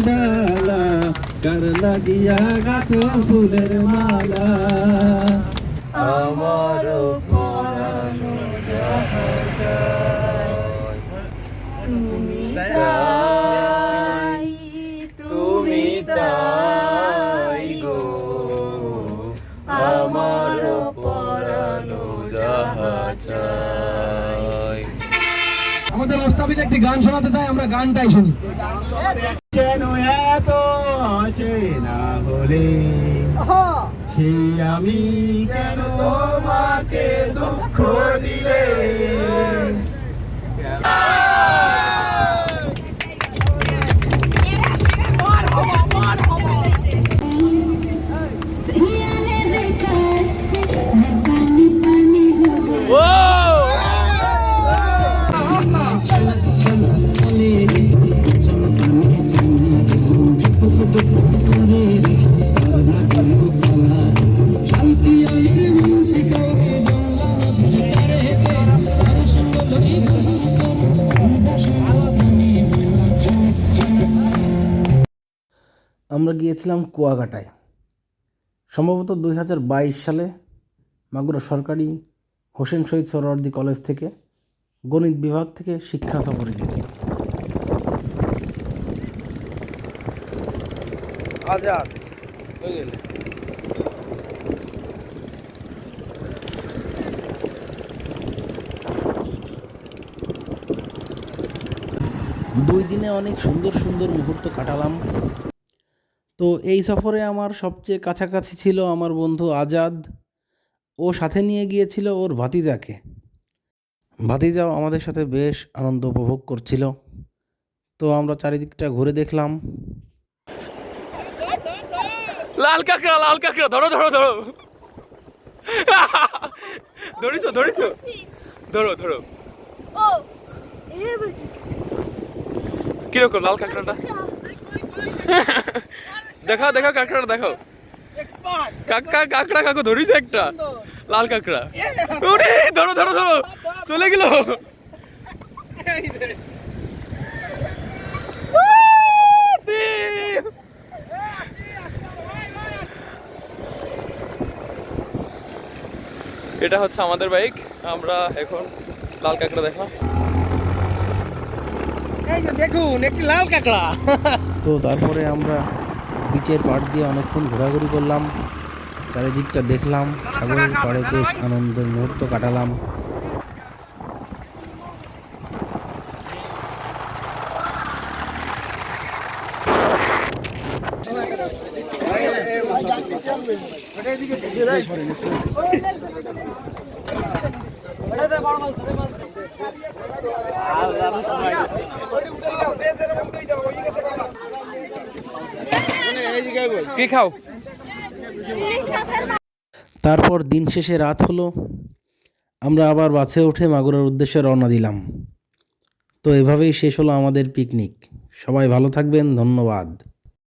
ডালা কার লাগিয়া গাথো ফুলের মালা আমার পরানো যাহা চায় তুমি তাই, তুমি তাই গো, আমার পরানো যাহা চায়। আমাদের ওস্তাদ একটি গান শোনাতে চাই, আমরা গানটাই শুনি। কেন এত চেনা হলে সে আমি কেন তোমাকে দুঃখ দিলে আমরা গিয়েছিলাম কুয়াকাটায়, সম্ভবত 2022 সালে মাগুরা সরকারি হোসেন শহীদ সোহরাওয়ার্দী কলেজ থেকে গণিত বিভাগ থেকে শিক্ষা সফরে গিয়েছিলাম। আজাদ হয়ে গেলে দুই দিনে অনেক সুন্দর সুন্দর মুহূর্ত কাটালাম। তো এই সফরে আমার সবচেয়ে কাছাকাছি ছিল আমার বন্ধু আজাদ। ও সাথে নিয়ে গিয়েছিল ওর ভাতিজাকে। ভাতিজাও আমাদের সাথে বেশ আনন্দ উপভোগ করছিল। তো আমরা চারিদিকটা ঘুরে দেখলাম। লাল কাঁকড়া ধরো ধরো ধরো ধরিছো ধরিছো ধরো ধরো কিরকম লাল কাঁকড়াটা দেখাও দেখাও কাঁকড়াটা দেখাও কাঁকড়া কাকু ধরিছে একটা লাল কাঁকড়া ওরে ধরো ধরো ধরো চলে গেল এটা হচ্ছে আমাদের বাইক। আমরা এখন লাল কাঁকড়া দেখো, এই যে দেখুন একটি লাল কাঁকড়া। তো তারপরে আমরা বিচের পাড় দিয়ে অনেকক্ষণ ঘোরাঘুরি করলাম, চারিদিকটা দেখলাম, সাগরের পাড়ে বেশ আনন্দের মুহূর্ত কাটালাম। কি খাও? তারপর দিন শেষে রাত হলো, আমরা আবার বাসে উঠে মাগুরার উদ্দেশ্যে রওনা দিলাম। তো এভাবেই শেষ হলো আমাদের পিকনিক। সবাই ভালো থাকবেন, ধন্যবাদ।